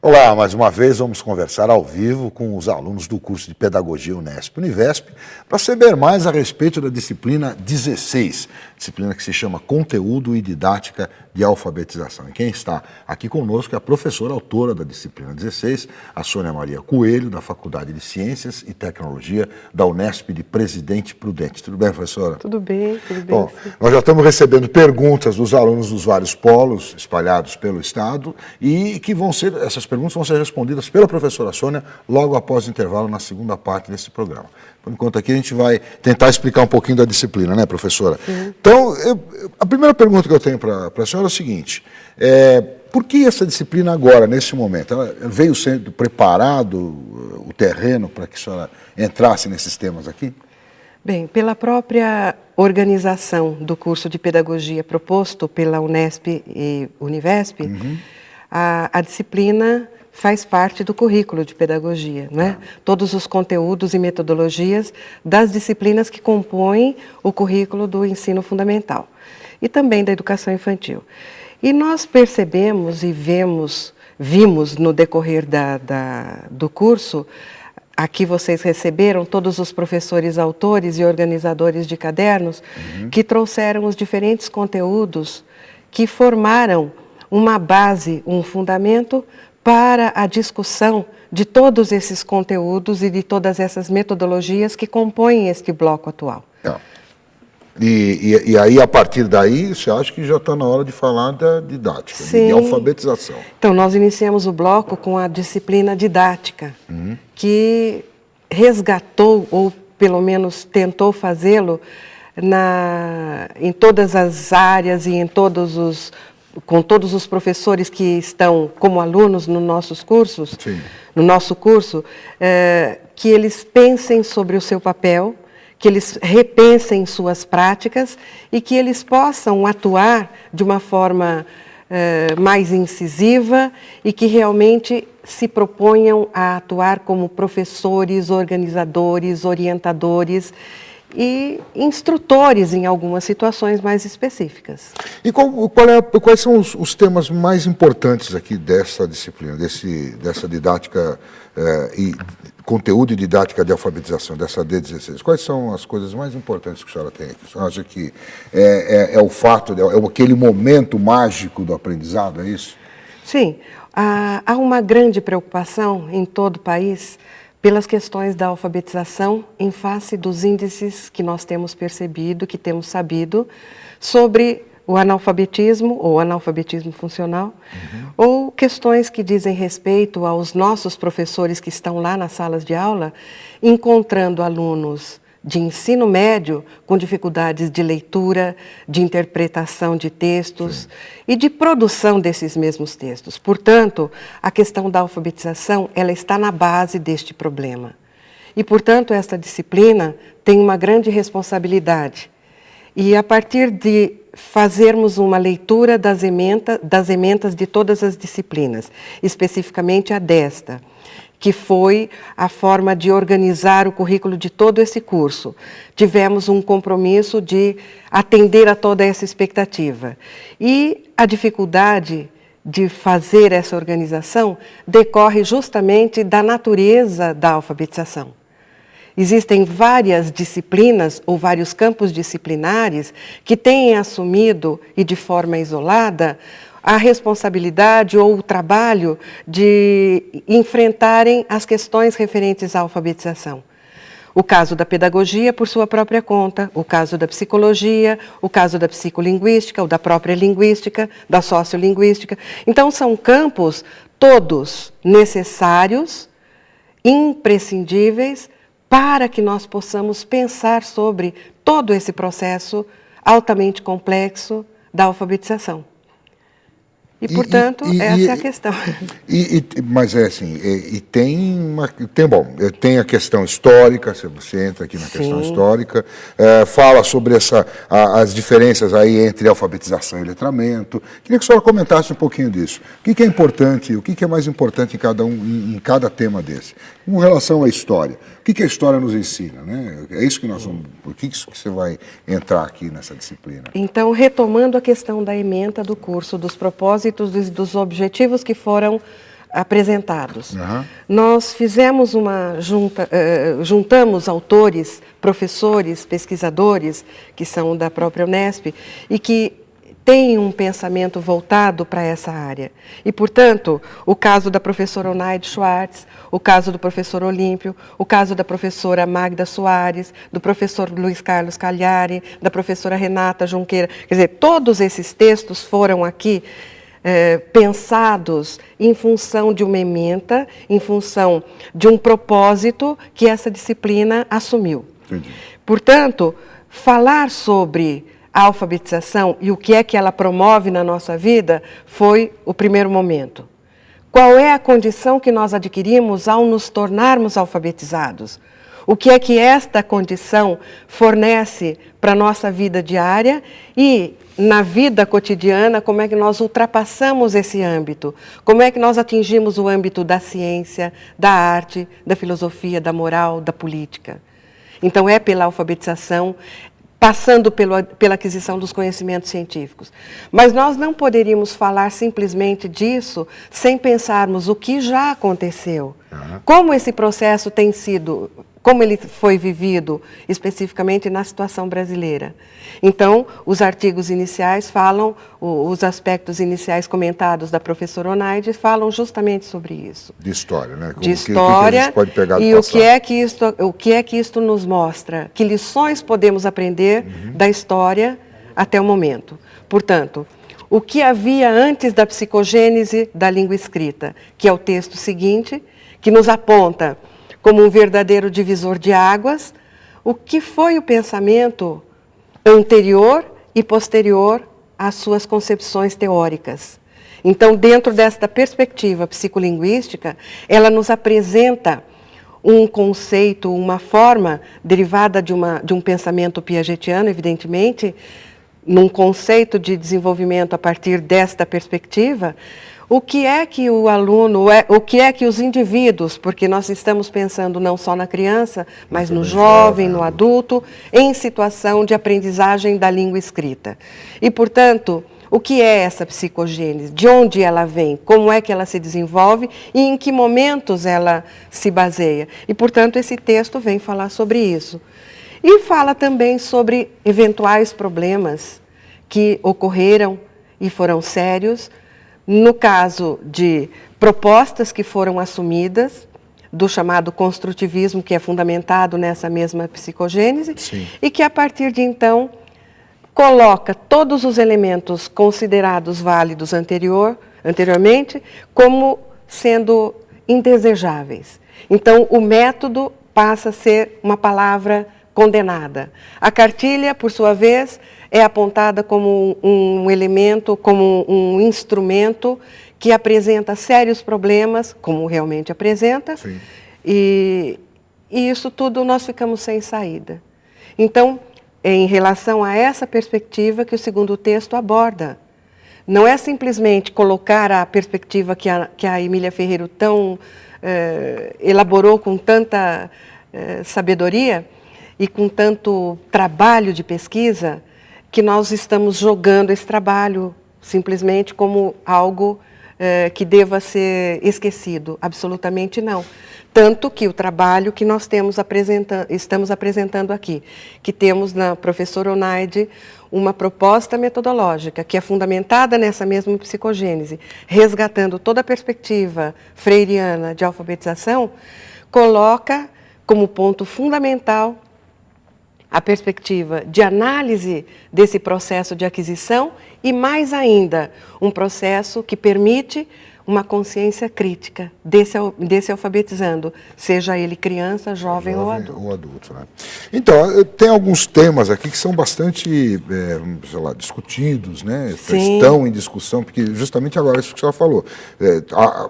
Olá, mais uma vez vamos conversar ao vivo com os alunos do curso de Pedagogia Unesp-Univesp para saber mais a respeito da disciplina 16, disciplina que se chama Conteúdo e Didática de Alfabetização. E quem está aqui conosco é a professora autora da disciplina 16, a Sônia Maria Coelho, da Faculdade de Ciências e Tecnologia da Unesp de Presidente Prudente. Tudo bem, professora? Tudo bem. Bom, nós já estamos recebendo perguntas dos alunos dos vários polos espalhados pelo Estado e que essas perguntas vão ser respondidas pela professora Sônia logo após o intervalo na segunda parte desse programa. Por enquanto aqui a gente vai tentar explicar um pouquinho da disciplina, né, professora? Sim. Então, a primeira pergunta que eu tenho para a senhora é o seguinte, por que essa disciplina agora, nesse momento? Ela veio sendo preparado o terreno para que a senhora entrasse nesses temas aqui? Bem, pela própria organização do curso de Pedagogia proposto pela Unesp e Univesp, a disciplina faz parte do currículo de pedagogia, né? Todos os conteúdos e metodologias das disciplinas que compõem o currículo do ensino fundamental e também da educação infantil. E nós percebemos e vimos no decorrer do curso, aqui vocês receberam todos os professores autores e organizadores de cadernos que trouxeram os diferentes conteúdos que formaram uma base, um fundamento para a discussão de todos esses conteúdos e de todas essas metodologias que compõem este bloco atual. E aí, a partir daí, você acha que já está na hora de falar da didática, de alfabetização? Então, nós iniciamos o bloco com a disciplina didática, que resgatou, ou pelo menos tentou fazê-lo, em todas as áreas e com todos os professores que estão como alunos nos nossos cursos, no nosso curso, que eles pensem sobre o seu papel, que eles repensem suas práticas e que eles possam atuar de uma forma mais incisiva e que realmente se proponham a atuar como professores, organizadores, orientadores e instrutores em algumas situações mais específicas. E quais são os temas mais importantes aqui dessa disciplina, dessa didática e conteúdo e didática de alfabetização, dessa D16? Quais são as coisas mais importantes que a senhora tem aqui? A senhora acha que é o fato, é aquele momento mágico do aprendizado, é isso? Sim, há uma grande preocupação em todo o país pelas questões da alfabetização em face dos índices que nós temos percebido, que temos sabido, sobre o analfabetismo ou analfabetismo funcional, ou questões que dizem respeito aos nossos professores que estão lá nas salas de aula, encontrando alunos de ensino médio com dificuldades de leitura, de interpretação de textos e de produção desses mesmos textos. Portanto, a questão da alfabetização, ela está na base deste problema. E, portanto, esta disciplina tem uma grande responsabilidade. E a partir de fazermos uma leitura das ementas de todas as disciplinas, especificamente a desta, que foi a forma de organizar o currículo de todo esse curso. Tivemos um compromisso de atender a toda essa expectativa. E a dificuldade de fazer essa organização decorre justamente da natureza da alfabetização. Existem várias disciplinas ou vários campos disciplinares que têm assumido, e de forma isolada, a responsabilidade ou o trabalho de enfrentarem as questões referentes à alfabetização. O caso da pedagogia por sua própria conta, o caso da psicologia, o caso da psicolinguística, o da própria linguística, da sociolinguística. Então, são campos todos necessários, imprescindíveis, para que nós possamos pensar sobre todo esse processo altamente complexo da alfabetização. E, portanto, essa é a questão. Mas é assim, tem a questão histórica, se você entra aqui na questão histórica, fala sobre as diferenças aí entre alfabetização e letramento. Queria que a senhora comentasse um pouquinho disso. O que é importante, o que é mais importante em cada tema desse? Com relação à história, o que a história nos ensina, né? É isso que nós vamos, o que você vai entrar aqui nessa disciplina? Então, retomando a questão da ementa do curso, dos propósitos e dos objetivos que foram apresentados. Nós fizemos juntamos autores, professores, pesquisadores, que são da própria Unesp, e que têm um pensamento voltado para essa área. E, portanto, o caso da professora Onaide Schwartz, o caso do professor Olímpio, o caso da professora Magda Soares, do professor Luiz Carlos Cagliari, da professora Renata Junqueira, quer dizer, todos esses textos foram aqui pensados em função de uma ementa, em função de um propósito que essa disciplina assumiu. Entendi. Portanto, falar sobre a alfabetização e o que é que ela promove na nossa vida foi o primeiro momento. Qual é a condição que nós adquirimos ao nos tornarmos alfabetizados? O que é que esta condição fornece para a nossa vida diária e, na vida cotidiana, como é que nós ultrapassamos esse âmbito? Como é que nós atingimos o âmbito da ciência, da arte, da filosofia, da moral, da política? Então, é pela alfabetização, passando pela aquisição dos conhecimentos científicos. Mas nós não poderíamos falar simplesmente disso sem pensarmos o que já aconteceu. Como esse processo tem sido, como ele foi vivido especificamente na situação brasileira. Então, os artigos iniciais falam, os aspectos iniciais comentados da professora Onaide falam justamente sobre isso. De história, né? De história, que a gente pode pegar do e passado. o que é que isto nos mostra? Que lições podemos aprender da história até o momento? Portanto, o que havia antes da psicogênese da língua escrita, que é o texto seguinte, que nos aponta como um verdadeiro divisor de águas, o que foi o pensamento anterior e posterior às suas concepções teóricas. Então, dentro desta perspectiva psicolinguística, ela nos apresenta um conceito, uma forma derivada de um pensamento piagetiano, evidentemente, num conceito de desenvolvimento a partir desta perspectiva. O que é que o aluno, o que é que os indivíduos, porque nós estamos pensando não só na criança, mas no jovem, no adulto, em situação de aprendizagem da língua escrita. E, portanto, o que é essa psicogênese? De onde ela vem? Como é que ela se desenvolve? E em que momentos ela se baseia? E, portanto, esse texto vem falar sobre isso. E fala também sobre eventuais problemas que ocorreram e foram sérios, no caso de propostas que foram assumidas, do chamado construtivismo, que é fundamentado nessa mesma psicogênese, Sim. E que, a partir de então, coloca todos os elementos considerados válidos anteriormente como sendo indesejáveis. Então, o método passa a ser uma palavra condenada. A cartilha, por sua vez, é apontada como um elemento, como um instrumento que apresenta sérios problemas, como realmente apresenta, e isso tudo nós ficamos sem saída. Então, é em relação a essa perspectiva que o segundo texto aborda. Não é simplesmente colocar a perspectiva que a Emília Ferreiro tão elaborou com tanta sabedoria e com tanto trabalho de pesquisa, que nós estamos jogando esse trabalho simplesmente como algo que deva ser esquecido. Absolutamente não. Tanto que o trabalho que nós estamos apresentando aqui, que temos na professora Onaide uma proposta metodológica que é fundamentada nessa mesma psicogênese, resgatando toda a perspectiva freiriana de alfabetização, coloca como ponto fundamental a perspectiva de análise desse processo de aquisição e, mais ainda, um processo que permite uma consciência crítica desse alfabetizando, seja ele criança, jovem ou adulto. Né? Então, tem alguns temas aqui que são bastante, sei lá, discutidos, né? Estão em discussão, porque justamente agora isso que a senhora falou,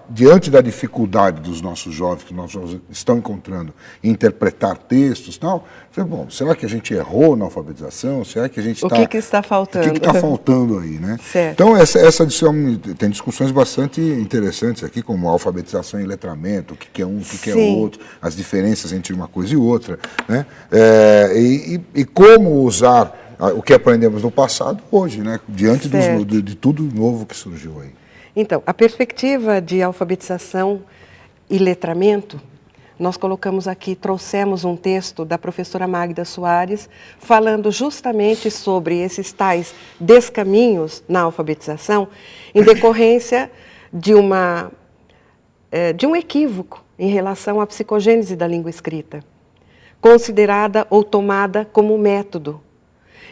diante da dificuldade dos nossos jovens que nós estão encontrando em interpretar textos e tal, bom, será que a gente errou na alfabetização? Será que a gente está... O que está faltando? O que está faltando aí, né? Certo. Então, essa edição tem discussões bastante interessantes aqui, como alfabetização e letramento, o que é um, o que é outro, as diferenças entre uma coisa e outra, né? E como usar o que aprendemos no passado hoje, né? Diante de tudo novo que surgiu aí. Então, a perspectiva de alfabetização e letramento, nós colocamos aqui, trouxemos um texto da professora Magda Soares, falando justamente sobre esses tais descaminhos na alfabetização, em decorrência de um equívoco em relação à psicogênese da língua escrita, considerada ou tomada como método.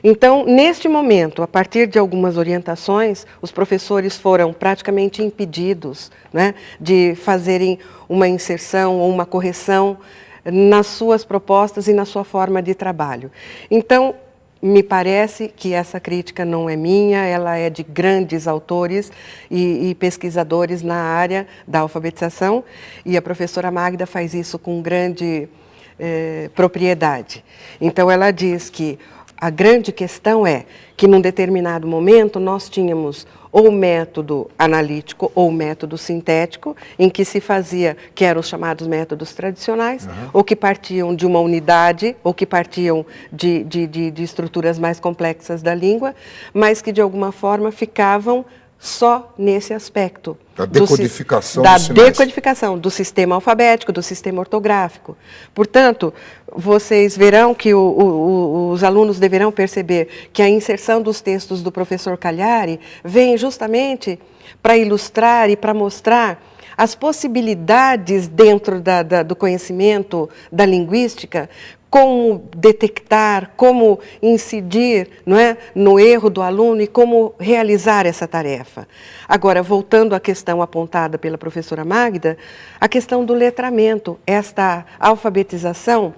Então, neste momento, a partir de algumas orientações, os professores foram praticamente impedidos, né, de fazerem uma inserção ou uma correção nas suas propostas e na sua forma de trabalho. Então, me parece que essa crítica não é minha, ela é de grandes autores e pesquisadores na área da alfabetização, e a professora Magda faz isso com grande propriedade. Então, ela diz que a grande questão é que, num determinado momento, nós tínhamos ou método analítico ou método sintético, em que se fazia, que eram os chamados métodos tradicionais, ou que partiam de uma unidade, ou que partiam de estruturas mais complexas da língua, mas que, de alguma forma, ficavam só nesse aspecto. Da decodificação da decodificação do sistema alfabético, do sistema ortográfico. Portanto, vocês verão que os alunos deverão perceber que a inserção dos textos do professor Cagliari vem justamente para ilustrar e para mostrar as possibilidades dentro do conhecimento da linguística, como detectar, como incidir, não é, no erro do aluno e como realizar essa tarefa. Agora, voltando à questão apontada pela professora Magda, a questão do letramento, esta alfabetização,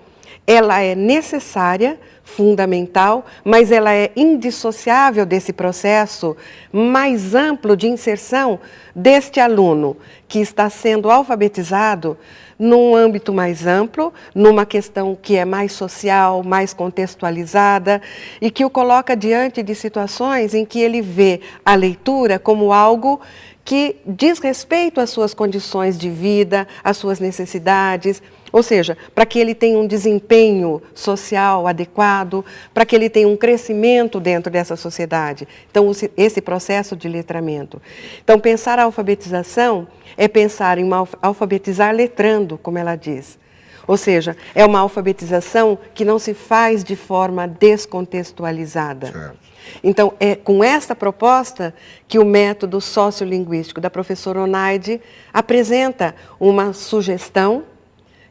ela é necessária, fundamental, mas ela é indissociável desse processo mais amplo de inserção deste aluno que está sendo alfabetizado num âmbito mais amplo, numa questão que é mais social, mais contextualizada e que o coloca diante de situações em que ele vê a leitura como algo que diz respeito às suas condições de vida, às suas necessidades, ou seja, para que ele tenha um desempenho social adequado, para que ele tenha um crescimento dentro dessa sociedade. Então, esse processo de letramento. Então, pensar a alfabetização é pensar em alfabetizar letrando, como ela diz. Ou seja, é uma alfabetização que não se faz de forma descontextualizada. Certo. Então, é com essa proposta que o método sociolinguístico da professora Onaide apresenta uma sugestão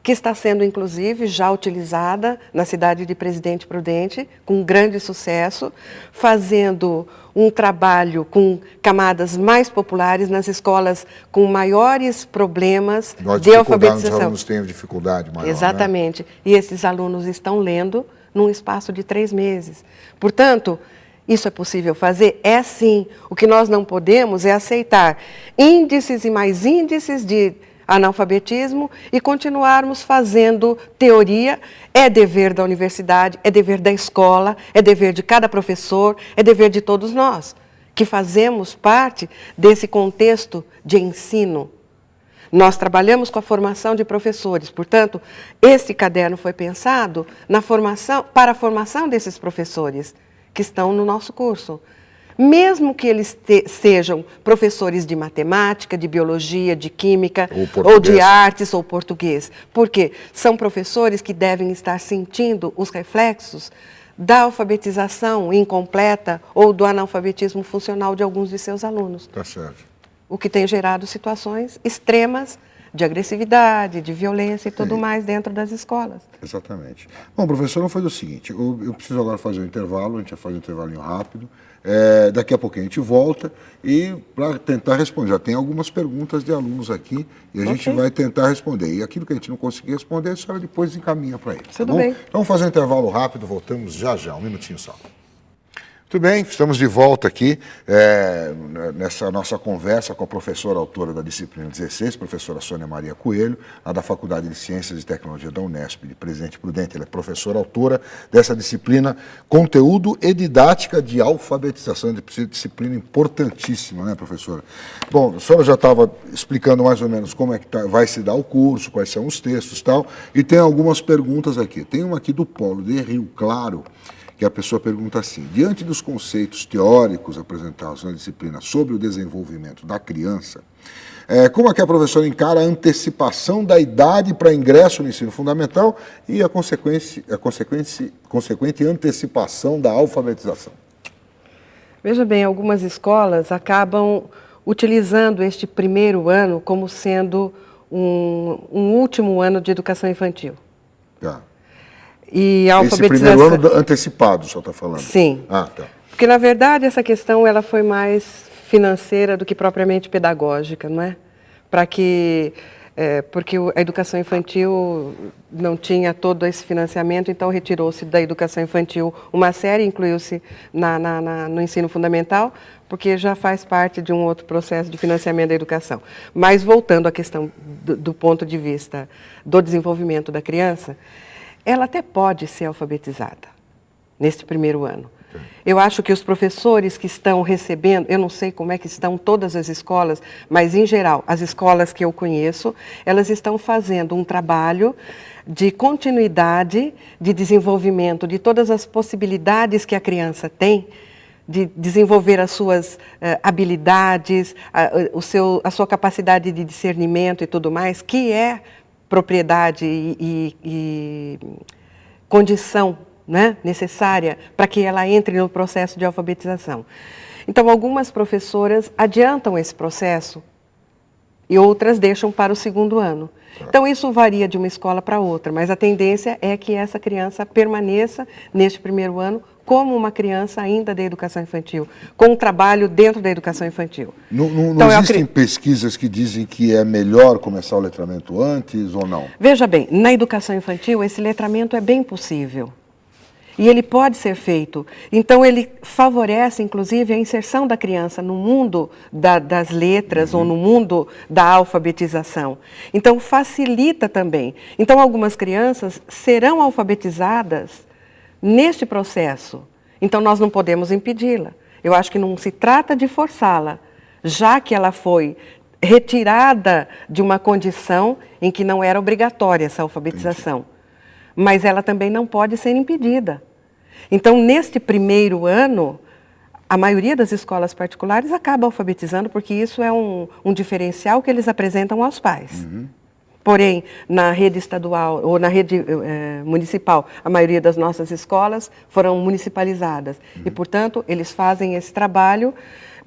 que está sendo, inclusive, já utilizada na cidade de Presidente Prudente, com grande sucesso, fazendo um trabalho com camadas mais populares nas escolas com maiores problemas de alfabetização. Os alunos têm dificuldade maior. Exatamente. Né? E esses alunos estão lendo num espaço de 3 meses. Portanto, isso é possível fazer? É sim. O que nós não podemos é aceitar índices e mais índices de analfabetismo e continuarmos fazendo teoria. É dever da universidade, é dever da escola, é dever de cada professor, é dever de todos nós, que fazemos parte desse contexto de ensino. Nós trabalhamos com a formação de professores, portanto, esse caderno foi pensado para a formação desses professores que estão no nosso curso. Mesmo que eles sejam professores de matemática, de biologia, de química, ou de artes ou português. Porque são professores que devem estar sentindo os reflexos da alfabetização incompleta ou do analfabetismo funcional de alguns de seus alunos. Tá certo. O que tem gerado situações extremas de agressividade, de violência e tudo mais dentro das escolas. Exatamente. Bom, professor, vamos fazer o seguinte, eu preciso agora fazer um intervalo, a gente vai fazer um intervalinho rápido, daqui a pouquinho a gente volta e para tentar responder, já tem algumas perguntas de alunos aqui e a gente vai tentar responder. E aquilo que a gente não conseguir responder, a senhora depois encaminha para eles. Tudo bem. Então vamos fazer um intervalo rápido, voltamos já, um minutinho só. Muito bem, estamos de volta aqui nessa nossa conversa com a professora autora da disciplina 16, professora Sônia Maria Coelho, lá da Faculdade de Ciências e Tecnologia da Unesp, de Presidente Prudente. Ela é professora autora dessa disciplina Conteúdo e Didática de Alfabetização, disciplina importantíssima, né, professora? Bom, a senhora já estava explicando mais ou menos como é que vai se dar o curso, quais são os textos e tal, e tem algumas perguntas aqui. Tem uma aqui do Polo de Rio Claro, que a pessoa pergunta assim: diante dos conceitos teóricos apresentados na disciplina sobre o desenvolvimento da criança, como é que a professora encara a antecipação da idade para ingresso no ensino fundamental e a consequente antecipação da alfabetização? Veja bem, algumas escolas acabam utilizando este primeiro ano como sendo um último ano de educação infantil. Tá. E a Esse primeiro ano antecipado, o senhor está falando? Sim. Ah, tá. Porque, na verdade, essa questão ela foi mais financeira do que propriamente pedagógica, não é? Porque a educação infantil não tinha todo esse financiamento, então retirou-se da educação infantil uma série, incluiu-se no ensino fundamental, porque já faz parte de um outro processo de financiamento da educação. Mas, voltando à questão do ponto de vista do desenvolvimento da criança, ela até pode ser alfabetizada neste primeiro ano. Eu acho que os professores que estão recebendo, eu não sei como é que estão todas as escolas, mas, em geral, as escolas que eu conheço, elas estão fazendo um trabalho de continuidade, de desenvolvimento de todas as possibilidades que a criança tem, de desenvolver as suas habilidades, a sua capacidade de discernimento e tudo mais, que é propriedade e condição, né, necessária para que ela entre no processo de alfabetização. Então, algumas professoras adiantam esse processo e outras deixam para o segundo ano. Então, isso varia de uma escola para outra, mas a tendência é que essa criança permaneça neste primeiro ano como uma criança ainda da educação infantil, com um trabalho dentro da educação infantil. Não existem pesquisas que dizem que é melhor começar o letramento antes ou não? Veja bem, na educação infantil esse letramento é bem possível. E ele pode ser feito. Então, ele favorece, inclusive, a inserção da criança no mundo das letras ou no mundo da alfabetização. Então, facilita também. Então, algumas crianças serão alfabetizadas neste processo. Então, nós não podemos impedi-la. Eu acho que não se trata de forçá-la, já que ela foi retirada de uma condição em que não era obrigatória essa alfabetização. Mas ela também não pode ser impedida. Então, neste primeiro ano, a maioria das escolas particulares acaba alfabetizando, porque isso é um diferencial que eles apresentam aos pais. Porém, na rede estadual ou na rede municipal, a maioria das nossas escolas foram municipalizadas. E, portanto, eles fazem esse trabalho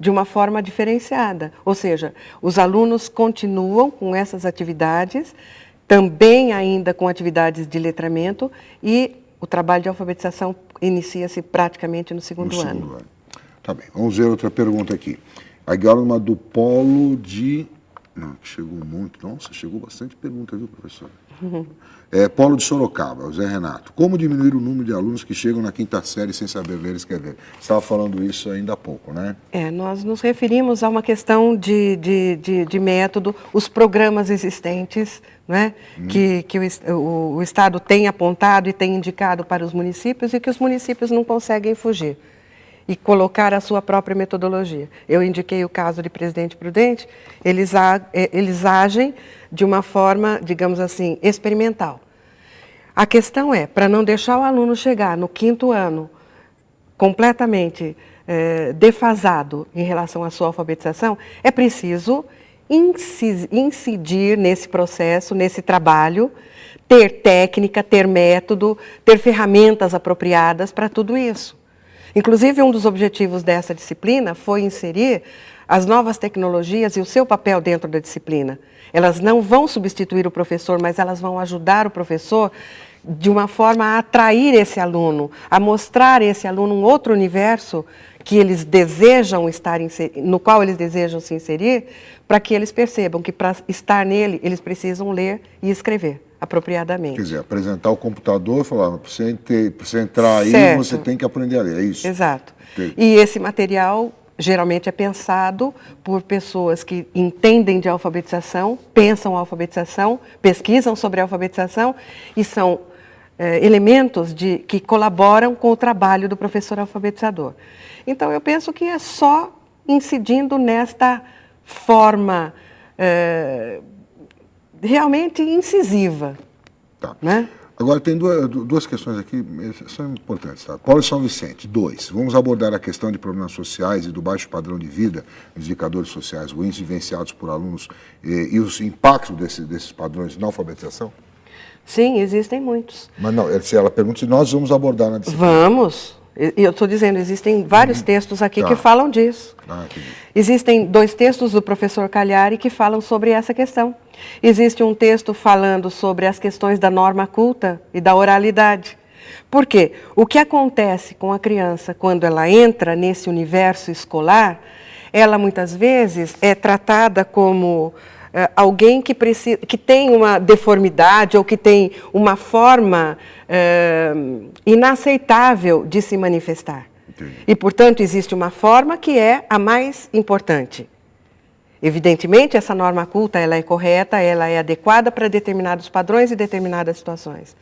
de uma forma diferenciada. Ou seja, os alunos continuam com essas atividades, também ainda com atividades de letramento, e o trabalho de alfabetização inicia-se praticamente no segundo ano. Tá bem, vamos ver outra pergunta aqui. Agora uma do polo de... Não, chegou um monte. Nossa, chegou bastante pergunta, viu, professor? Polo de Sorocaba, o Zé Renato. Como diminuir o número de alunos que chegam na quinta série sem saber ler e escrever? Você estava falando isso ainda há pouco, né? Nós nos referimos a uma questão de método, os programas existentes, né, que o Estado tem apontado e tem indicado para os municípios e que os municípios não conseguem fugir e colocar a sua própria metodologia. Eu indiquei o caso de Presidente Prudente, eles agem de uma forma, digamos assim, experimental. A questão é, para não deixar o aluno chegar no quinto ano completamente defasado em relação à sua alfabetização, é preciso incidir nesse processo, nesse trabalho, ter técnica, ter método, ter ferramentas apropriadas para tudo isso. Inclusive, um dos objetivos dessa disciplina foi inserir as novas tecnologias e o seu papel dentro da disciplina. Elas não vão substituir o professor, mas elas vão ajudar o professor de uma forma a atrair esse aluno, a mostrar a esse aluno um outro universo que eles desejam estar no qual eles desejam se inserir, para que eles percebam que para estar nele, eles precisam ler e escrever apropriadamente. Quer dizer, apresentar o computador e falar, para você entrar aí, você tem que aprender a ler, é isso? Exato. E esse material geralmente é pensado por pessoas que entendem de alfabetização, pensam a alfabetização, pesquisam sobre a alfabetização e são elementos que colaboram com o trabalho do professor alfabetizador. Então, eu penso que é só incidindo nesta forma realmente incisiva. Tá. Né? Agora, tem duas questões aqui, são importantes. Tá? Polo São Vicente, 2. Vamos abordar a questão de problemas sociais e do baixo padrão de vida, indicadores sociais ruins vivenciados por alunos e os impactos desses padrões na alfabetização? Sim, existem muitos. Mas não, ela pergunta se nós vamos abordar na disciplina. Vamos. Eu estou dizendo, existem vários textos aqui que falam disso. Existem 2 textos do professor Cagliari que falam sobre essa questão. Existe um texto falando sobre as questões da norma culta e da oralidade. Por quê? O que acontece com a criança quando ela entra nesse universo escolar, ela muitas vezes é tratada como alguém que tem uma deformidade ou que tem uma forma inaceitável de se manifestar. Entendi. E, portanto, existe uma forma que é a mais importante. Evidentemente, essa norma culta ela é correta, ela é adequada para determinados padrões e determinadas situações.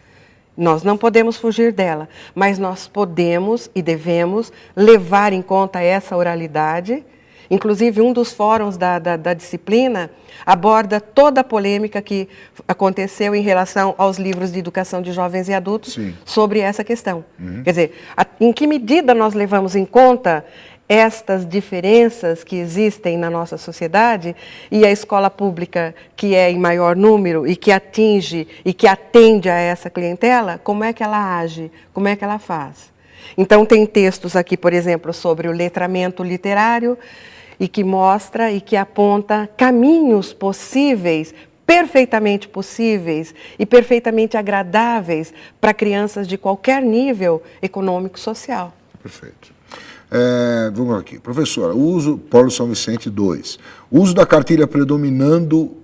Nós não podemos fugir dela, mas nós podemos e devemos levar em conta essa oralidade. Inclusive, um dos fóruns da disciplina aborda toda a polêmica que aconteceu em relação aos livros de educação de jovens e adultos sobre essa questão. Quer dizer, em que medida nós levamos em conta estas diferenças que existem na nossa sociedade e a escola pública, que é em maior número e que atinge e que atende a essa clientela, como é que ela age, como é que ela faz? Então, tem textos aqui, por exemplo, sobre o letramento literário, e que mostra e que aponta caminhos possíveis, perfeitamente possíveis e perfeitamente agradáveis para crianças de qualquer nível econômico-social. Perfeito. Vamos aqui. Professora, Polo São Vicente 2. Uso da cartilha predominando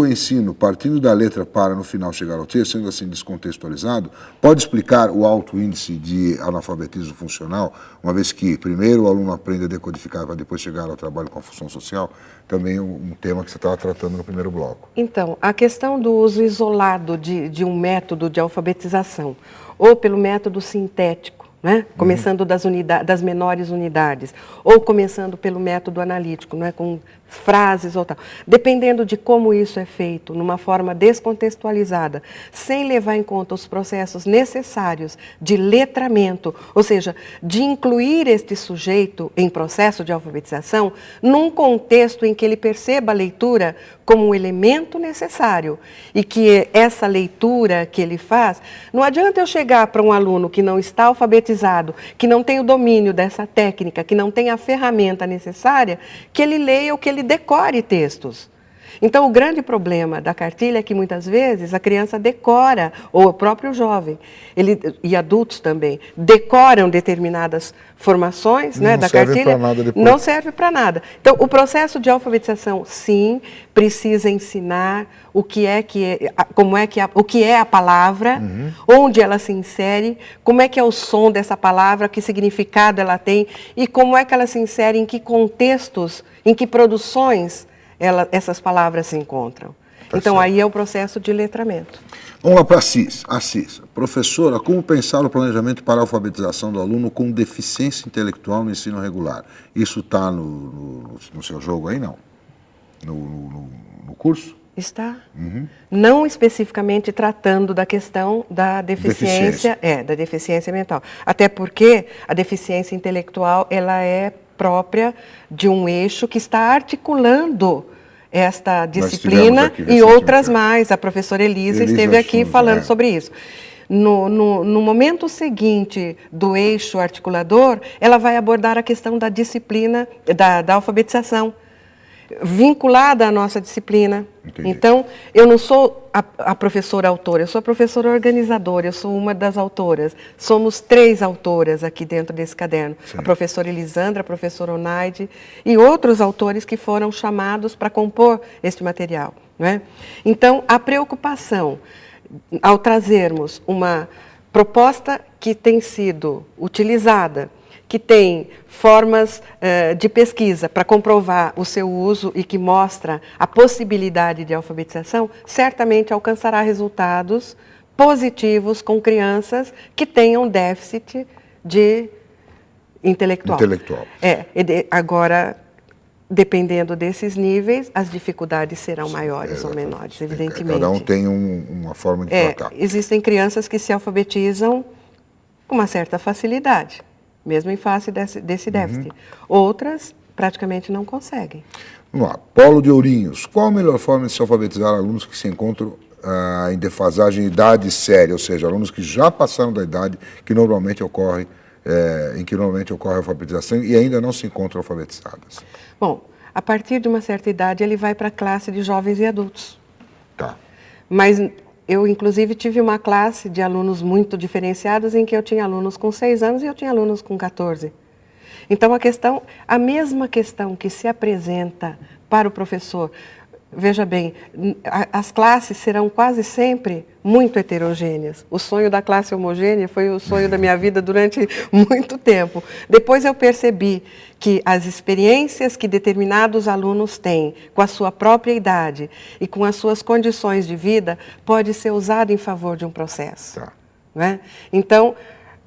o ensino, partindo da letra para no final chegar ao texto, sendo assim descontextualizado, pode explicar o alto índice de analfabetismo funcional, uma vez que primeiro o aluno aprende a decodificar para depois chegar ao trabalho com a função social? Também um tema que você estava tratando no primeiro bloco. Então, a questão do uso isolado de um método de alfabetização, ou pelo método sintético, né? Começando das menores unidades, ou começando pelo método analítico, né? Com frases ou tal. Dependendo de como isso é feito, numa forma descontextualizada, sem levar em conta os processos necessários de letramento, ou seja, de incluir este sujeito em processo de alfabetização, num contexto em que ele perceba a leitura como um elemento necessário e que essa leitura que ele faz, não adianta eu chegar para um aluno que não está alfabetizado, que não tem o domínio dessa técnica, que não tem a ferramenta necessária, que ele leia ou que ele decore textos. Então, o grande problema da cartilha é que, muitas vezes, a criança decora, ou o próprio jovem, e adultos também, decoram determinadas formações, né, da cartilha, não serve para nada. Então, o processo de alfabetização, sim, precisa ensinar o que é a palavra, onde ela se insere, como é que é o som dessa palavra, que significado ela tem, e como é que ela se insere, em que contextos, em que produções essas palavras se encontram. Então, certo. Aí é o processo de letramento. Vamos lá para a Assis. Professora, como pensar o planejamento para a alfabetização do aluno com deficiência intelectual no ensino regular? Isso está no seu jogo aí, não? No curso? Está. Não especificamente tratando da questão da deficiência mental. Até porque a deficiência intelectual, ela é própria de um eixo que está articulando esta disciplina e outras mais. A professora Elisa esteve aqui falando sobre isso. No momento seguinte do eixo articulador, ela vai abordar a questão da disciplina, da alfabetização, vinculada à nossa disciplina. Entendi. Então, eu não sou a professora autora, eu sou a professora organizadora, eu sou uma das autoras. Somos 3 autoras aqui dentro desse caderno. Sim. A professora Elisandra, a professora Onaide e outros autores que foram chamados para compor este material, não é? Então, a preocupação, ao trazermos uma proposta que tem sido utilizada, que tem formas de pesquisa para comprovar o seu uso e que mostra a possibilidade de alfabetização, certamente alcançará resultados positivos com crianças que tenham déficit intelectual. Intelectual. Agora, dependendo desses níveis, as dificuldades serão maiores ou menores, evidentemente. Cada um tem uma forma de tratar. Existem crianças que se alfabetizam com uma certa facilidade, mesmo em face desse déficit. Outras praticamente não conseguem. Vamos lá. Polo de Ourinhos. Qual a melhor forma de se alfabetizar alunos que se encontram em defasagem de idade séria, ou seja, alunos que já passaram da idade que normalmente ocorre, em que normalmente ocorre a alfabetização e ainda não se encontram alfabetizadas? Bom, a partir de uma certa idade ele vai para a classe de jovens e adultos. Tá. Mas eu, inclusive, tive uma classe de alunos muito diferenciados em que eu tinha alunos com 6 anos e eu tinha alunos com 14. Então, a mesma questão que se apresenta para o professor, veja bem, as classes serão quase sempre muito heterogêneas. O sonho da classe homogênea foi o sonho da minha vida durante muito tempo. Depois eu percebi que as experiências que determinados alunos têm com a sua própria idade e com as suas condições de vida pode ser usado em favor de um processo. Tá. Né? Então,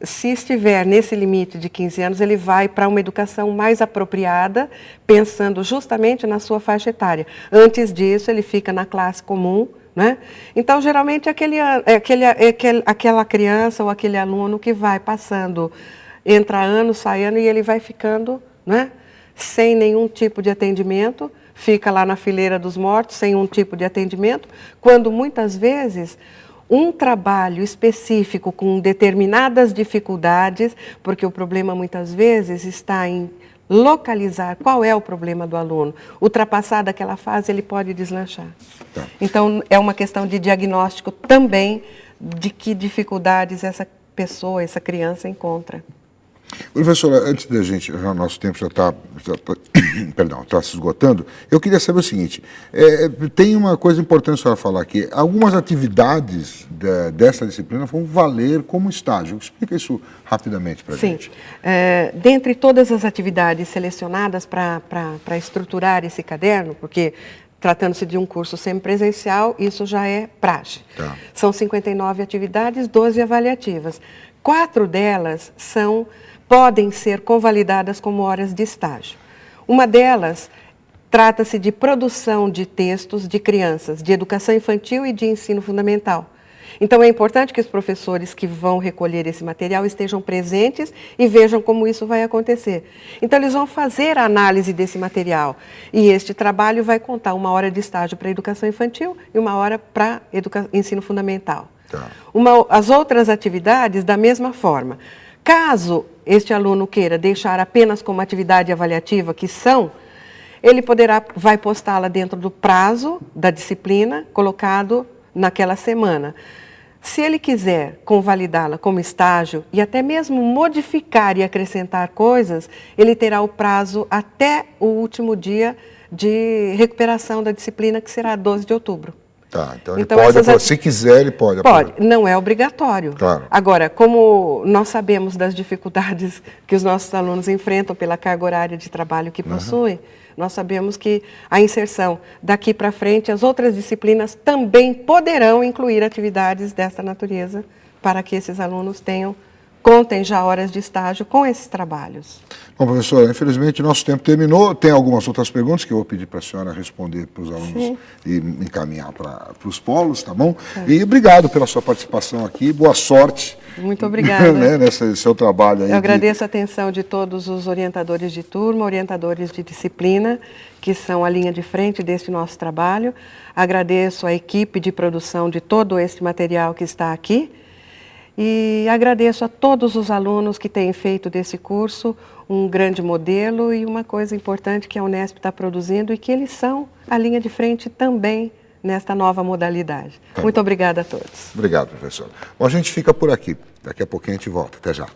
se estiver nesse limite de 15 anos, ele vai para uma educação mais apropriada, pensando justamente na sua faixa etária. Antes disso, ele fica na classe comum, né? Então, geralmente, aquela criança ou aquele aluno que vai passando, entra ano, sai ano, e ele vai ficando, né, sem nenhum tipo de atendimento, fica lá na fileira dos mortos, sem um tipo de atendimento, quando muitas vezes um trabalho específico com determinadas dificuldades, porque o problema muitas vezes está em localizar qual é o problema do aluno. Ultrapassada aquela fase, ele pode deslanchar. Tá. Então, é uma questão de diagnóstico também de que dificuldades essa pessoa, essa criança encontra. Professora, antes da gente, já nosso tempo já está se esgotando, eu queria saber o seguinte, tem uma coisa importante a senhora falar aqui, algumas atividades dessa disciplina vão valer como estágio, explica isso rapidamente para a gente. Sim, dentre todas as atividades selecionadas para estruturar esse caderno, porque tratando-se de um curso semipresencial, isso já é praxe. Tá. São 59 atividades, 12 avaliativas. 4 delas podem ser convalidadas como horas de estágio. Uma delas trata-se de produção de textos de crianças, de educação infantil e de ensino fundamental. Então, é importante que os professores que vão recolher esse material estejam presentes e vejam como isso vai acontecer. Então, eles vão fazer a análise desse material e este trabalho vai contar 1 hora de estágio para educação infantil e 1 hora para ensino fundamental. Tá. As outras atividades, da mesma forma. Caso este aluno queira deixar apenas como atividade avaliativa, ele vai postá-la dentro do prazo da disciplina colocado naquela semana. Se ele quiser convalidá-la como estágio e até mesmo modificar e acrescentar coisas, ele terá o prazo até o último dia de recuperação da disciplina, que será 12 de outubro. Tá, então ele pode, se quiser, ele pode. Pode, não é obrigatório. Claro. Agora, como nós sabemos das dificuldades que os nossos alunos enfrentam pela carga horária de trabalho que possuem, nós sabemos que a inserção daqui para frente, as outras disciplinas também poderão incluir atividades dessa natureza para que esses alunos contem já horas de estágio com esses trabalhos. Bom, professora, infelizmente nosso tempo terminou. Tem algumas outras perguntas que eu vou pedir para a senhora responder para os alunos. Sim. E encaminhar para os polos, tá bom? E obrigado pela sua participação aqui, boa sorte. Muito obrigada. Né, nesse seu trabalho aí. Eu agradeço a atenção de todos os orientadores de turma, orientadores de disciplina, que são a linha de frente deste nosso trabalho. Agradeço a equipe de produção de todo esse material que está aqui. E agradeço a todos os alunos que têm feito desse curso um grande modelo e uma coisa importante que a Unesp está produzindo e que eles são a linha de frente também nesta nova modalidade. Muito obrigada a todos. Obrigado, professor. Bom, a gente fica por aqui. Daqui a pouquinho a gente volta. Até já.